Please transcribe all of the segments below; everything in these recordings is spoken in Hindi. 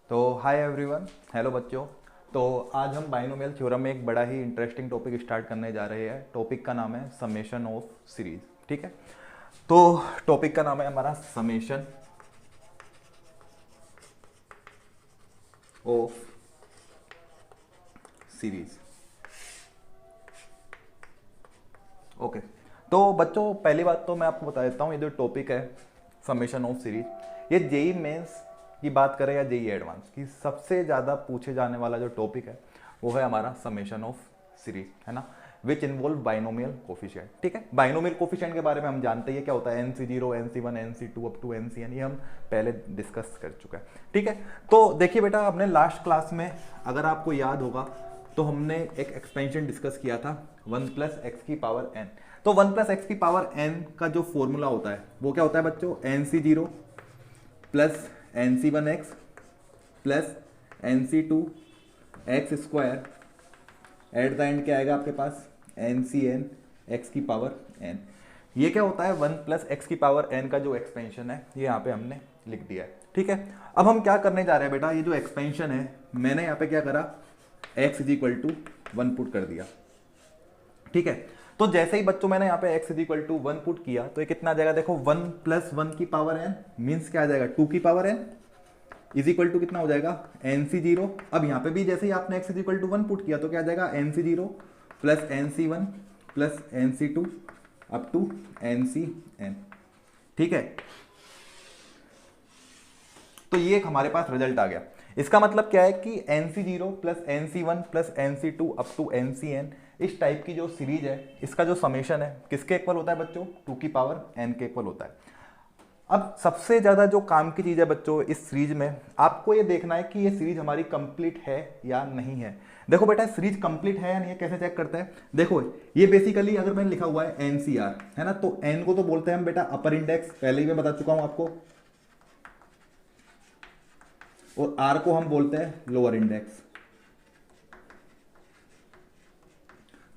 तो हाय एवरीवन, हेलो बच्चों। तो आज हम बाइनोमियल थ्योरम में एक बड़ा ही इंटरेस्टिंग टॉपिक स्टार्ट करने जा रहे हैं। टॉपिक का नाम है समेशन ऑफ सीरीज। ठीक है, तो टॉपिक का नाम है हमारा समेशन ऑफ सीरीज। ओके, तो बच्चों पहली बात तो मैं आपको बता देता हूँ, ये जो टॉपिक है समेशन ऑफ सीरीज, ये जेई मेंस की बात करें या जेई एडवांस की, सबसे ज़्यादा पूछे जाने वाला जो टॉपिक है वो है हमारा समेशन ऑफ सीरीज, है ना, विच इन्वॉल्व बाइनोमियल कोफिशिएंट। ठीक है, बाइनोमियल कोफिशिएंट के बारे में हम जानते हैं क्या होता है, NC0 NC1 NC2 up to NCN, ये हम पहले डिस्कस कर चुके हैं। ठीक है, तो देखिए बेटा, अपने लास्ट क्लास में अगर आपको याद होगा तो हमने एक एक्सपेंशन डिस्कस किया था 1 प्लस एक्स की पावर n। तो 1 प्लस एक्स की पावर n का जो फॉर्मूला होता है वो क्या होता है बच्चों, NC0 plus NC1x plus NC2 x square at the end क्या आएगा आपके पास, NCN एक्स की पावर n। ये क्या होता है, 1 प्लस एक्स की पावर n का जो एक्सपेंशन है ये यहाँ पे हमने लिख दिया है। ठीक है, अब हम क्या करने जा रहे हैं बेटा, ये जो एक्सपेंशन है मैंने यहाँ पे क्या करा, x is equal to 1 put कर दिया। ठीक है, तो जैसे ही बच्चों मैंने यहाँ पे x is equal to 1 put किया तो ये कितना आ जाएगा, देखो 1 प्लस 1 की पावर n मीन्स क्या आ जाएगा, 2 की power n is equal to कितना हो जाएगा, NC0। अब यहाँ पे भी जैसे ही आपने x is equal to 1 put किया तो क्या आ जाएगा, NC0 plus NC1 plus NC2 up to NCN। ठीक है, तो ये एक हमारे पास रिजल्ट आ गया। इसका मतलब क्या है कि NC0 plus NC1 plus NC2 up to NCN इस टाइप की जो सीरीज है, इसका जो समेशन है किसके इक्वल होता है बच्चों, 2 की पावर n के इक्वल होता है। अब सबसे ज़्यादा जो काम की चीज़ है बच्चों इस सीरीज में, आपको ये देखना है कि ये सीरीज हमारी कंप्लीट है या नहीं है। देखो बेटा, सीरीज कंप्लीट है या नहीं है कैसे चेक करते हैं, देखो ये बेसिकली अगर मैंने लिखा हुआ है NCR, है ना, तो n को तो बोलते हैं हम बेटा अपर इंडेक्स, पहले ही मैं बता चुका हूं आपको, और R को हम बोलते हैं लोअर इंडेक्स।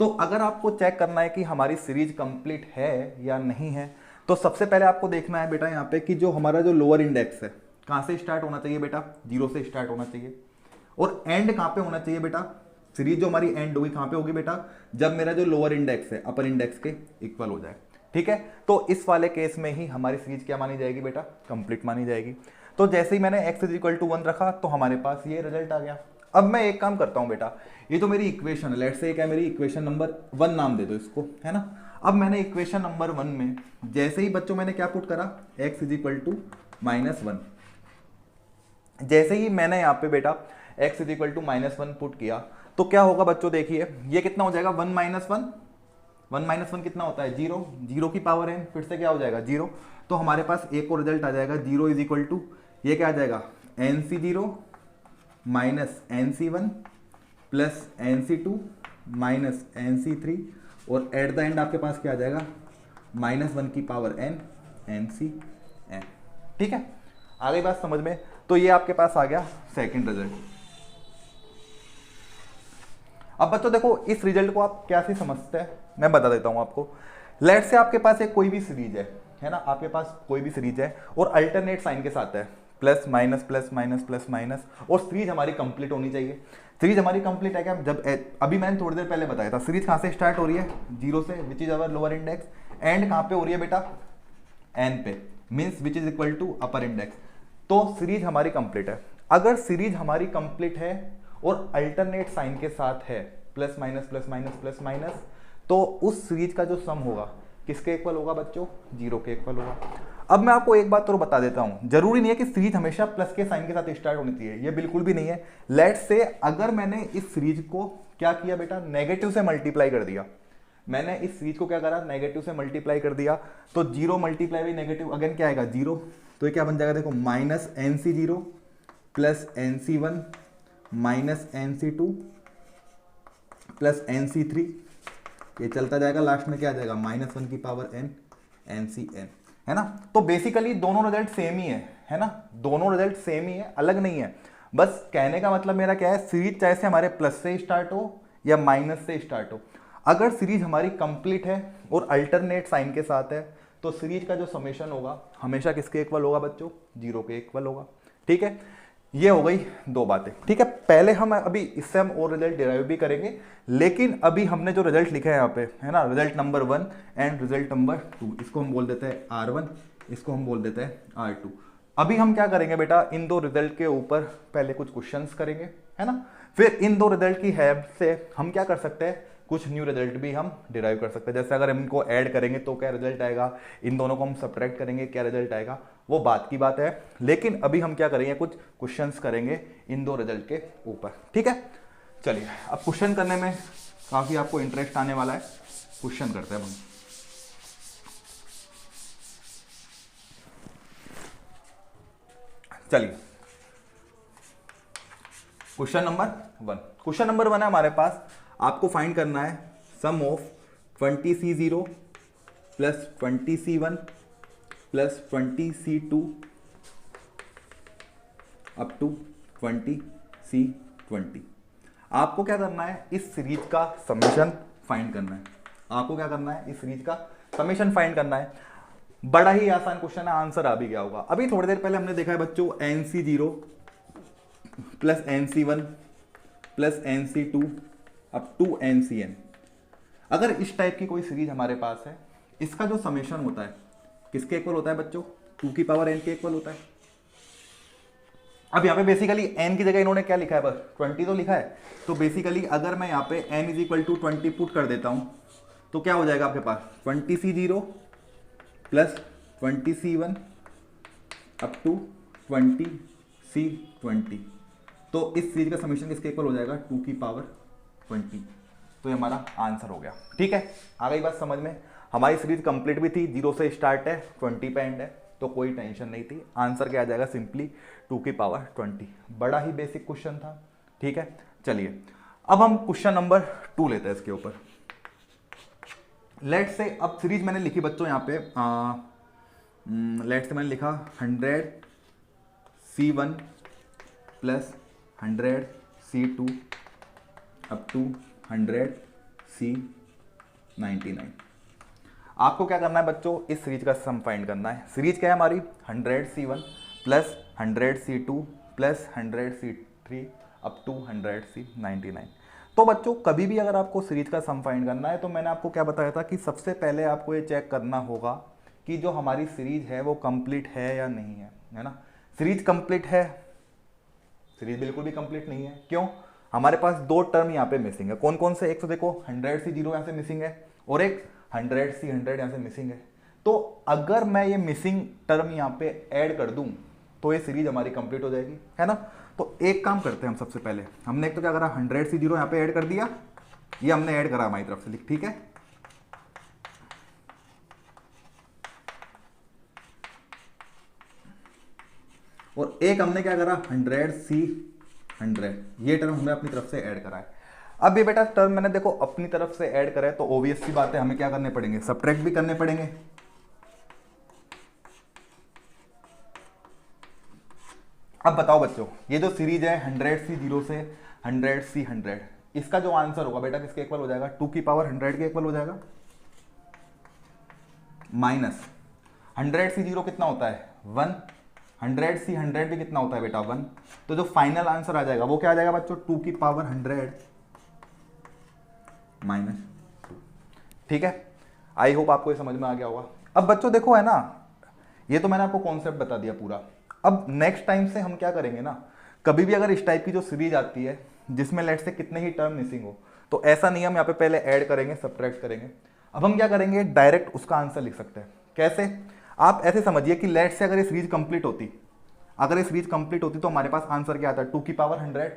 तो अगर आपको चेक करना है कि हमारी सीरीज कंप्लीट है या नहीं है, तो सबसे पहले आपको देखना है बेटा यहाँ पे कि जो हमारा जो लोअर इंडेक्स है कहाँ से स्टार्ट होना चाहिए बेटा, 0 से स्टार्ट होना चाहिए। और एंड कहाँ पे होना चाहिए बेटा, सीरीज जो हमारी एंड होगी कहाँ पे होगी बेटा, जब मेरा जो लोअर इंडेक्स है अपर इंडेक्स के इक्वल हो जाए। ठीक है, तो इस वाले केस में ही हमारी सीरीज क्या मानी जाएगी बेटा, कंप्लीट मानी जाएगी। तो जैसे ही मैंने x इज इक्वल टू 1 रखा तो हमारे पास ये रिजल्ट आ गया। अब मैं एक काम करता हूं बेटा, ये तो मेरी इक्वेशन है, लेट्स से क्या मेरी इक्वेशन नंबर 1 नाम दे दो इसको, है ना। अब मैंने इक्वेशन नंबर 1 में जैसे ही बच्चों मैंने क्या पुट करा, x इज इक्वल टू -1, जैसे ही मैंने यहाँ पे बेटा x is equal to -1 put किया तो क्या होगा बच्चों, देखिए ये कितना हो जाएगा, 1 माइनस वन कितना होता है, 0, 0 की पावर n, फिर से क्या हो जाएगा 0। तो हमारे पास एक और रिजल्ट आ जाएगा, 0 इज इक्वल टू ये क्या आ जाएगा, NC0 minus NC1 plus NC2 minus NC3, और एट द एंड आपके पास क्या आ जाएगा, -1 की पावर n NCN। ठीक है, आ गई बात समझ में। तो ये आपके पास आ गया सेकंड रिजल्ट। अब बच्चों देखो, इस रिजल्ट को आप कैसे समझते हैं मैं बता देता हूं आपको। लेट से आपके पास एक कोई भी सीरीज है ना, आपके पास कोई भी सीरीज है और अल्टरनेट साइन के साथ है, plus minus plus minus plus minus, और सीरीज हमारी कंप्लीट होनी चाहिए। सीरीज हमारी कंप्लीट है क्या, जब अभी मैंने थोड़ी देर पहले बताया था, सीरीज कहाँ से स्टार्ट हो रही है, 0 से, which is our lower index, and कहाँ पे हो रही है बेटा, n पे, means which is equal to upper index. तो सीरीज हमारी कंप्लीट है। अगर सीरीज हमारी कंप्लीट है और अल्टरनेट साइन के साथ है, plus minus plus minus plus minus, तो उस सीरीज का जो सम होगा किसके इक्वल होगा बच्चों, 0 के इक्वल होगा। अब मैं आपको एक बात तो बता देता हूं, जरूरी नहीं है कि सीरीज हमेशा प्लस के साइन के साथ स्टार्ट होनी चाहिए, ये बिल्कुल भी नहीं है। लेट्स से अगर मैंने इस सीरीज को क्या किया बेटा, नेगेटिव से मल्टीप्लाई कर दिया, मैंने इस सीरीज को क्या करा, नेगेटिव से मल्टीप्लाई कर दिया, तो 0 मल्टीप्लाई बाई नेगेटिव अगेन क्या आएगा, 0। तो ये क्या बन जाएगा, देखो minus NC0 plus NC1 minus NC2 plus NC3, ये चलता जाएगा, लास्ट में क्या आ जाएगा, -1 की पावर n NCN, है ना। तो बेसिकली दोनों रिजल्ट सेम ही है ना, दोनों रिजल्ट सेम ही है, अलग नहीं है। बस कहने का मतलब मेरा क्या है, सीरीज चाहे से हमारे प्लस से स्टार्ट हो या माइनस से स्टार्ट हो, अगर सीरीज हमारी कंप्लीट है और अल्टरनेट साइन के साथ है तो सीरीज का जो समेशन होगा हमेशा किसके इक्वल होगा बच्चों, 0 के इक्वल होगा। ठीक है, ये हो गई दो बातें, ठीक है। पहले हम अभी इससे हम और रिजल्ट डिराइव भी करेंगे, लेकिन अभी हमने जो रिजल्ट लिखा है यहाँ पे, है ना, result number 1 and result number 2, इसको हम बोल देते हैं R1, इसको हम बोल देते हैं R2। अभी हम क्या करेंगे बेटा, इन दो रिजल्ट के ऊपर पहले कुछ क्वेश्चंस करेंगे, है ना, फिर इन दो रिजल्ट की हेल्प से हम क्या कर सकते हैं, कुछ न्यू रिजल्ट भी हम डिराइव कर सकते हैं। जैसे अगर हम इनको ऐड करेंगे तो क्या रिजल्ट आएगा, इन दोनों को हम सब्ट्रैक्ट करेंगे क्या रिजल्ट आएगा, वो बात की बात है। लेकिन अभी हम क्या करेंगे, कुछ क्वेश्चंस करेंगे इन दो रिजल्ट के ऊपर, ठीक है। चलिए अब क्वेश्चन करने में काफी आपको इंटरेस्ट आने वाला है, क्वेश्चन करते हैं हम। चलिए क्वेश्चन नंबर 1, क्वेश्चन नंबर 1 है हमारे पास, आपको फाइंड करना है sum of 20C0 plus 20C1 plus 20C2 up to 20C20। आपको क्या करना है, इस सीरीज का समेशन फाइंड करना है। आपको क्या करना है, इस सीरीज का समेशन फाइंड करना है। बड़ा ही आसान क्वेश्चन है, आंसर आ भी गया होगा। अभी थोड़ी देर पहले हमने देखा है बच्चों, NC0 plus NC1 plus NC2 up to NCN। अगर इस टाइप की कोई सीरीज हमारे पास है, इसका जो समेशन होता है किसके इक्वल होता है बच्चों, 2 की पावर n के इक्वल होता है। अब यहाँ पे बेसिकली n की जगह इन्होंने क्या लिखा है, बस 20 तो लिखा है। तो बेसिकली अगर मैं यहाँ पे n is equal to 20 put कर देता हूँ तो क्या हो जाएगा आपके पास, 20C0 plus 20C1 up to 20C20। तो इस सीरीज का समीशन किसके इक्वल हो जाएगा, 2 की पावर 20। तो ये हमारा आंसर हो गया, ठीक है। आ गई बात समझ में। हमारी सीरीज कंप्लीट भी थी, 0 से स्टार्ट है 20 पे एंड है, तो कोई टेंशन नहीं थी। आंसर क्या आ जाएगा, सिंपली 2 की पावर 20। बड़ा ही बेसिक क्वेश्चन था, ठीक है। चलिए अब हम क्वेश्चन नंबर 2 लेते हैं इसके ऊपर। लेट से अब सीरीज मैंने लिखी बच्चों यहाँ पे, लेट से मैंने लिखा 100C1 plus 100C2 up to 100C99। आपको क्या करना है बच्चों, इस सीरीज का सम फाइंड करना है। सीरीज क्या है हमारी, 100C1 plus 100C2 plus 100C3 up to 100C99। तो बच्चों कभी भी अगर आपको सीरीज का सम फाइंड करना है, तो मैंने आपको क्या बताया था कि सबसे पहले आपको ये चेक करना होगा कि जो हमारी सीरीज है वो कंप्लीट है या नहीं है ना। सीरीज कंप्लीट है, सीरीज बिल्कुल भी कंप्लीट नहीं है। क्यों, हमारे पास दो टर्म यहाँ पे मिसिंग है। कौन कौन से, एक तो देखो 100C0 यहाँ से मिसिंग है और एक 100C100 यहाँ से मिसिंग है। तो अगर मैं ये मिसिंग टर्म यहाँ पे ऐड कर दूं तो ये सीरीज हमारी कंप्लीट हो जाएगी, है ना। तो एक काम करते हैं हम, सबसे पहले हमने एक तो क्या करा, 100C0 यहाँ पे ऐड कर दिया, ये हमने ऐड करा हमारी तरफ से, लिख, ठीक है। और एक हमने क्या करा, 100C100, ये टर्म हमने अपनी तरफ से ऐड करा है। अब ये बेटा टर्म मैंने देखो अपनी तरफ से ऐड करा है, तो ऑब्वियस सी बात है हमें क्या करने पड़ेंगे, सब्ट्रैक्ट भी करने पड़ेंगे। अब बताओ बच्चों, ये जो सीरीज है 100C0 से 100C100, इसका जो आंसर होगा बेटा किसके इक्वल हो जाएगा, 2 की पावर 100 के इक्वल हो जाएगा। माइनस 100C0 कितना होता है, 1, 100C100 भी कितना होता है बेटा, 1। तो जो फाइनल आंसर आ जाएगा वो क्या आ जाएगा बच्चों, 2 की पावर 100 माइनस 2, ठीक है। आई होप आपको ये समझ में आ गया होगा। अब बच्चों देखो, है ना, ये तो मैंने आपको कॉन्सेप्ट बता दिया पूरा। अब नेक्स्ट टाइम से हम क्या करेंगे ना, कभी भी अगर इस टाइप की जो सीरीज आती है जिसमें लेट से कितने ही टर्म मिसिंग हो, तो ऐसा नहीं हम यहाँ पे पहले ऐड करेंगे सब्ट्रैक्ट करेंगे। अब हम क्या करेंगे, डायरेक्ट उसका आंसर लिख सकते हैं। कैसे, आप ऐसे समझिए कि लेट से अगर ये सीरीज कंप्लीट होती, अगर ये सीरीज कंप्लीट होती तो हमारे पास आंसर क्या आता है, 2 की पावर 100।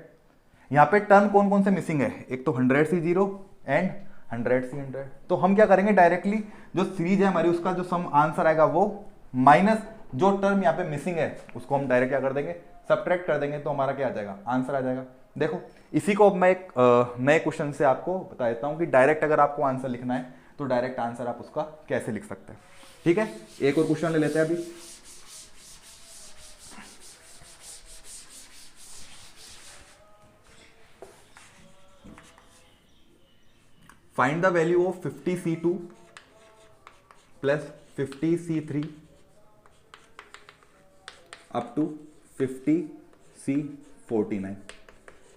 यहाँ पे टर्म कौन कौन से मिसिंग है, एक तो 100C0 एंड 100C100। तो हम क्या करेंगे, डायरेक्टली जो सीरीज है हमारी उसका जो सम आंसर आएगा वो माइनस जो टर्म यहाँ पे मिसिंग है उसको हम डायरेक्ट क्या कर देंगे, सब्ट्रैक्ट कर देंगे, तो हमारा क्या आ जाएगा, आंसर आ जाएगा। देखो इसी को अब मैं एक नए क्वेश्चन से आपको बता देता हूँ कि डायरेक्ट अगर आपको आंसर लिखना है तो डायरेक्ट आंसर आप उसका कैसे लिख सकते हैं, ठीक है। एक और क्वेश्चन ले लेते हैं अभी। Find the value of 50C2 plus 50C3 up to 50 50C49।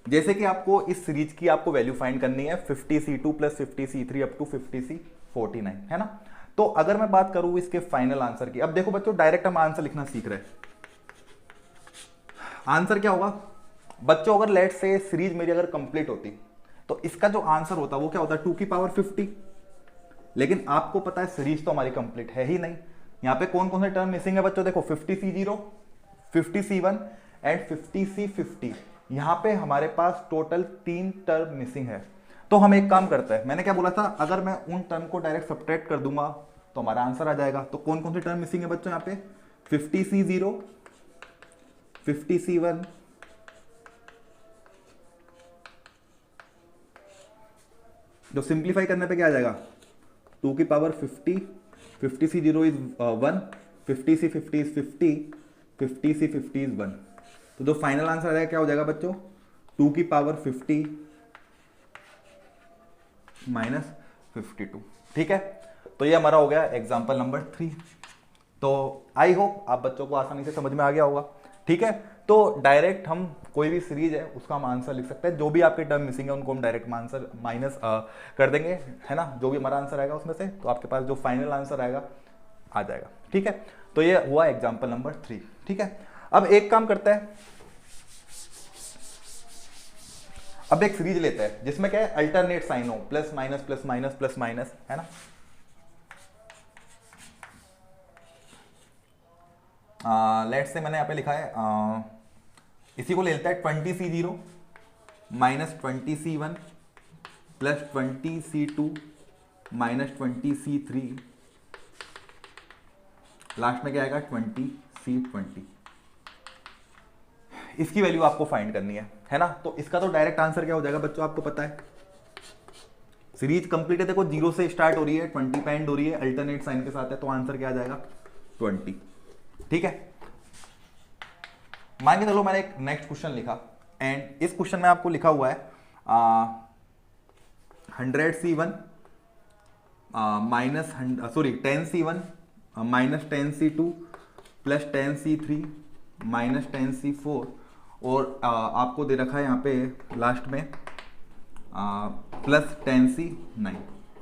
जैसे कि आपको इस सीरीज की आपको वैल्यू फाइंड करनी है 50C2 plus 50C3 up to 50C49, है ना। तो अगर मैं बात करूं इसके फाइनल आंसर की, अब देखो बच्चों डायरेक्ट हम आंसर लिखना सीख रहे हैं। आंसर क्या होगा बच्चों, अगर लेट से सीरीज मेरी अगर कंप्लीट होती तो इसका जो आंसर होता वो क्या होता है 2 की पावर 50। लेकिन आपको पता है सीरीज तो हमारी कंप्लीट है ही नहीं। यहां पे कौन कौन से टर्म मिसिंग है बच्चों, देखो 50C0, 50C1 एंड 50C50। यहां पे हमारे पास टोटल 3 टर्म मिसिंग है। तो हम एक काम करते हैं, मैंने क्या बोला था, अगर मैं उन टर्म को डायरेक्ट सब्ट्रैक्ट कर दूंगा तो हमारा आंसर आ जाएगा। तो कौन कौन से टर्म मिसिंग है बच्चों यहां पे, 50C0, 50C1, जो सिंप्लीफाई करने पे क्या आ जाएगा 2 की power 50, 50C0 is 1, 50C50 is 50, 50C50 is 1। तो जो फाइनल आंसर आ जाएगा क्या हो जाएगा बच्चों 2 की पावर 50 माइनस 52। ठीक है, तो ये हमारा हो गया एग्जाम्पल नंबर 3। तो आई होप आप बच्चों को आसानी से समझ में आ गया होगा। ठीक है, तो डायरेक्ट हम कोई भी सीरीज है उसका हम आंसर लिख सकते हैं। जो भी आपके टर्म मिसिंग है उनको हम डायरेक्ट आंसर माइनस कर देंगे, है ना। जो भी हमारा आंसर आएगा उसमें से, तो आपके पास जो फाइनल आंसर आएगा आ जाएगा। ठीक है, तो ये हुआ एग्जाम्पल नंबर 3। ठीक है, अब एक काम करते हैं, अब एक सीरीज लेते हैं जिसमें क्या है अल्टरनेट साइन हो, plus minus plus minus plus minus, है ना। लेट से मैंने यहाँ पे लिखा है इसी को ले लेता है 20C0 minus 20C1 plus 20C2 minus 20C3, last में क्या आएगा 20C20। इसकी वैल्यू आपको फाइंड करनी है ना। तो इसका तो डायरेक्ट आंसर क्या हो जाएगा बच्चों, आपको पता है सीरीज कंप्लीट है, देखो 0 से स्टार्ट हो रही है 20 पे एंड हो रही है, अल्टरनेट साइन के साथ है, तो आंसर क्या आ जाएगा 20। ठीक है, मान के चलो मैंने एक नेक्स्ट क्वेश्चन लिखा एंड इस क्वेश्चन में आपको लिखा हुआ है 100C1 minus 10C1 minus 10C2 plus 10C3 minus 10C4 और आपको दे रखा है यहाँ पे लास्ट में प्लस 10C9,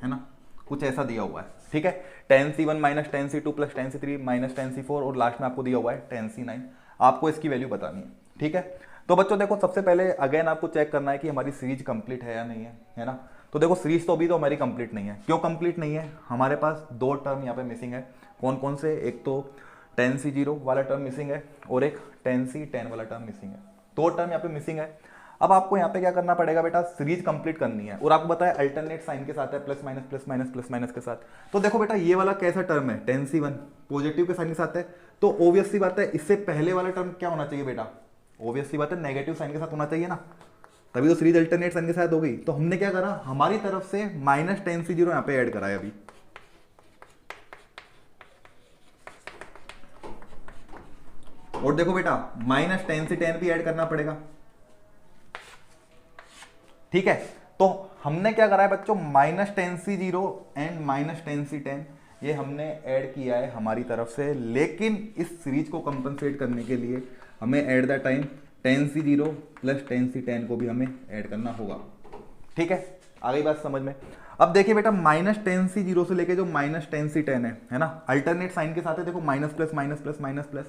है ना, कुछ ऐसा दिया हुआ है। ठीक है, 10C1 minus 10C2 plus 10C3 minus 10C4 और लास्ट में आपको दिया हुआ है 10C9। आपको इसकी वैल्यू बतानी है। ठीक है, तो बच्चों देखो सबसे पहले अगेन आपको चेक करना है कि हमारी सीरीज कंप्लीट है या नहीं है ना। तो देखो सीरीज तो अभी तो हमारी कंप्लीट नहीं है। क्यों कंप्लीट नहीं है, हमारे पास 2 टर्म यहाँ पे मिसिंग है। कौन कौन से, एक तो 10C0 वाला टर्म मिसिंग है और एक 10C10 वाला टर्म मिसिंग है। 2 टर्म यहाँ पे मिसिंग है। अब आपको यहाँ पे क्या करना पड़ेगा बेटा, सीरीज कंप्लीट करनी है और आपको बताया अल्टरनेट साइन के साथ है, plus minus plus minus plus minus के साथ। तो देखो बेटा ये वाला कैसा टर्म है 10C1 पॉजिटिव के साइन के साथ है, तो ऑब्वियस सी बात है इससे पहले वाला टर्म क्या होना चाहिए बेटा, ऑब्वियस सी बात है नेगेटिव साइन के साथ होना चाहिए ना, तभी तो सीरीज अल्टरनेट साइन के साथ हो गई। तो हमने क्या करा, हमारी तरफ से माइनस 10C0 यहाँ पे ऐड कराया अभी। और देखो बेटा माइनस 10C10 भी ऐड करना पड़ेगा। ठीक है, तो हमने क्या करा है बच्चों, minus 10C0 and minus 10C10 ये हमने ऐड किया है हमारी तरफ से, लेकिन इस सीरीज को कंपनसेट करने के लिए हमें at the time 10C0 plus 10C10 को भी हमें ऐड करना होगा। ठीक है, आ गई बात समझ में। अब देखिए बेटा माइनस 10C0 से लेके जो माइनस 10C10 है ना, अल्टरनेट साइन के साथ है, देखो minus plus minus plus minus plus,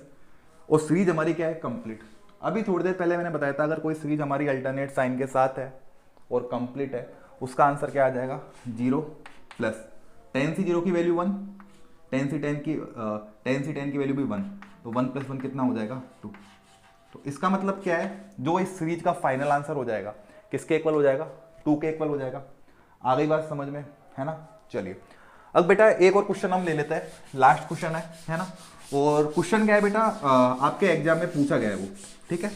और सीरीज हमारी क्या है कंप्लीट। अभी थोड़ी देर पहले मैंने बताया था अगर कोई सीरीज हमारी अल्टरनेट साइन के साथ है और कंप्लीट है, उसका आंसर क्या आ जाएगा 0 प्लस 10C0 की वैल्यू 1, 10C10 की वैल्यू भी 1, तो 1 प्लस 1 कितना हो जाएगा 2। तो इसका मतलब क्या है, जो इस सीरीज का फाइनल आंसर हो जाएगा किसके इक्वल हो जाएगा, 2 के इक्वल हो जाएगा। आ गई बात समझ में, है ना। चलिए अब बेटा एक और क्वेश्चन हम ले लेते हैं, लास्ट क्वेश्चन है ना। और क्वेश्चन क्या है बेटा, आपके एग्जाम में पूछा गया है वो, ठीक है,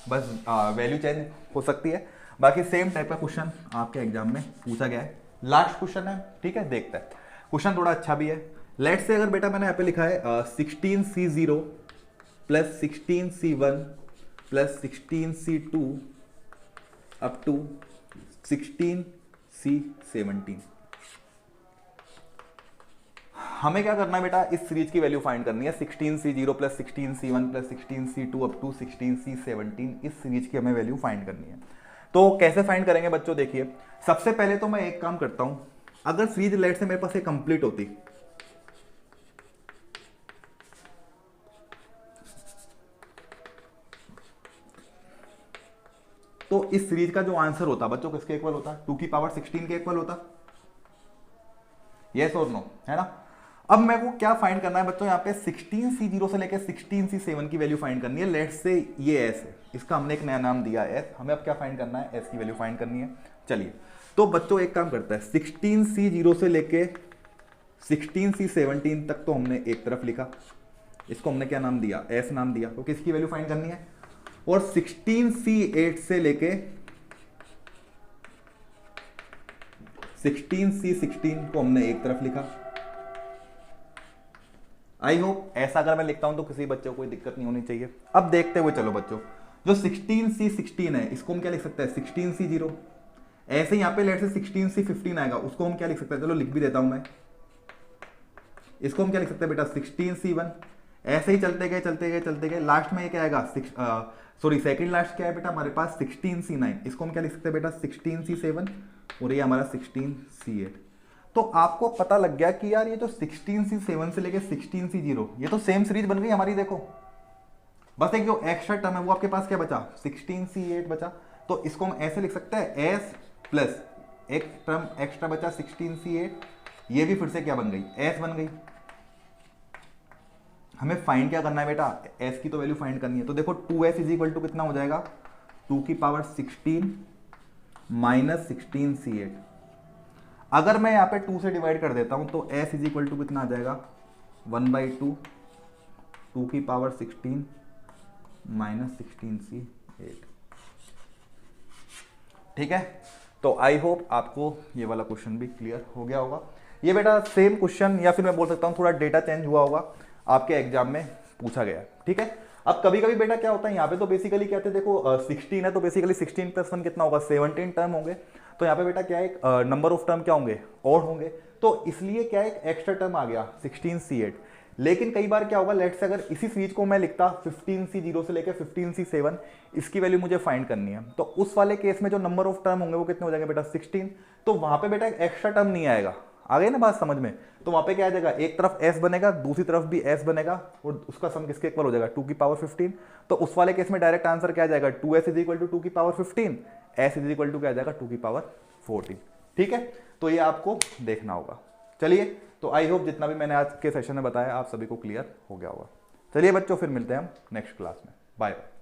बस वैल्यू चेंज हो सकती है, बाकी सेम टाइप का क्वेश्चन आपके एग्जाम में पूछा गया है। लास्ट क्वेश्चन है, ठीक है, देखते हैं। क्वेश्चन थोड़ा अच्छा भी है। लेट्स से अगर बेटा मैंने यहाँ पे लिखा है 16C0 plus 16C1 plus 16C2 up to 16C17। हमें क्या करना है बेटा, इस सीरीज की वैल्यू फाइंड करनी है 16C0 plus 16C1 plus 16C2 up to 16C17। इस सीरीज की हमें वैल्यू फाइंड करनी है। तो कैसे फाइंड करेंगे बच्चों, देखिए सबसे पहले तो मैं एक काम करता हूं, अगर सीरीज लेट से मेरे पास ये कंप्लीट होती तो इस सीरीज का जो आंसर होता बच्चों किसके इक्वल होता, 2 की पावर 16 के इक्वल होता। यस और नो, है ना। अब मैं को क्या फाइंड करना है बच्चों, यहाँ पे 16C0 से लेकर 16C7 की वैल्यू फाइंड करनी है। लेट से ये S है, इसका हमने एक नया नाम दिया है S। हमें अब क्या फाइंड करना है, S की वैल्यू फाइंड करनी है। चलिए तो बच्चों एक काम करता है, 16C0 से लेके 16C17 तक तो हमने एक तरफ लिखा, इसको हमने क्या नाम दिया, S नाम दिया। तो किसकी वैल्यू फाइंड करनी है, और 16C8 से लेके 16C16 को हमने एक तरफ लिखा। आई होप ऐसा अगर मैं लिखता हूं तो किसी बच्चे को कोई दिक्कत नहीं होनी चाहिए। अब देखते हुए चलो बच्चों, जो 16C16 है इसको हम क्या लिख सकते हैं, 16C0। ऐसे यहाँ पे लेट से 16C15 आएगा, उसको हम क्या लिख सकते हैं, चलो लिख भी देता हूं मैं, इसको हम क्या लिख सकते हैं बेटा, 16C1। ऐसे ही चलते गए चलते गए चलते गए, लास्ट में ये क्या आएगा, सॉरी सेकंड लास्ट क्या है बेटा हमारे पास, 16C9। इसको हम क्या लिख सकते हैं बेटा, 16C7, और ये हमारा 16C8। तो आपको पता लग गया कि यार ये जो 16C7 से लेके 16C0 ये तो सेम सीरीज बन गई हमारी। देखो बस एक जो एक्स्ट्रा टर्म है वो आपके पास क्या बचा, 16C8 बचा। तो इसको हम ऐसे लिख सकते हैं, S प्लस एक टर्म एक्स्ट्रा बचा 16C8, ये भी फिर से क्या बन गई, S बन गई। हमें फाइंड क्या करना है बेटा, S की तो वैल्यू फाइंड करनी है। तो देखो 2S इज इक्वल टू कितना हो जाएगा, 2 की पावर 16 माइनस 16C8। अगर मैं यहाँ पे 2 से डिवाइड कर देता हूं तो S इज इक्वल टू कितना आ जाएगा, 1/2, 2 की पावर 16 माइनस 16C8। ठीक है, तो आई होप आपको ये वाला क्वेश्चन भी क्लियर हो गया होगा। ये बेटा सेम क्वेश्चन, या फिर मैं बोल सकता हूँ थोड़ा डेटा चेंज हुआ होगा, आपके एग्जाम में पूछा गया। ठीक है, अब कभी कभी बेटा क्या होता है, यहाँ पे तो बेसिकली क्या थे, देखो 16 है तो बेसिकली 16 + 1 कितना होगा, 17 टर्म होंगे। तो यहाँ पे बेटा क्या है, नंबर ऑफ टर्म क्या होंगे, और होंगे। तो इसलिए क्या एक एक्स्ट्रा टर्म आ गया 16C8। लेकिन कई बार क्या होगा, लेट से अगर इसी सीरीज को मैं लिखता 15C0 से लेकर 15C7, इसकी वैल्यू मुझे फाइंड करनी है, तो उस वाले केस में जो नंबर ऑफ टर्म होंगे वो कितने हो जाएंगे बेटा, 16। तो वहां पे बेटा एक एक्स्ट्रा टर्म नहीं आएगा। आ गई ना बात समझ में। तो वहां पे क्या आ जाएगा, एक तरफ S बनेगा, दूसरी तरफ भी S बनेगा, और उसका सम किसके इक्वल हो जाएगा, 2 की पावर 15। तो उस वाले केस में डायरेक्ट आंसर क्या आ जाएगा, 2S इज इक्वल टू 2 की power 15, S is equal to क्या आ जाएगा, 2 की पावर 14। ठीक है, तो ये आपको देखना होगा। चलिए, तो आई होप जितना भी मैंने आज के सेशन में बताया आप सभी को क्लियर हो गया होगा। चलिए बच्चों, फिर मिलते हैं हम नेक्स्ट क्लास में। Bye bye.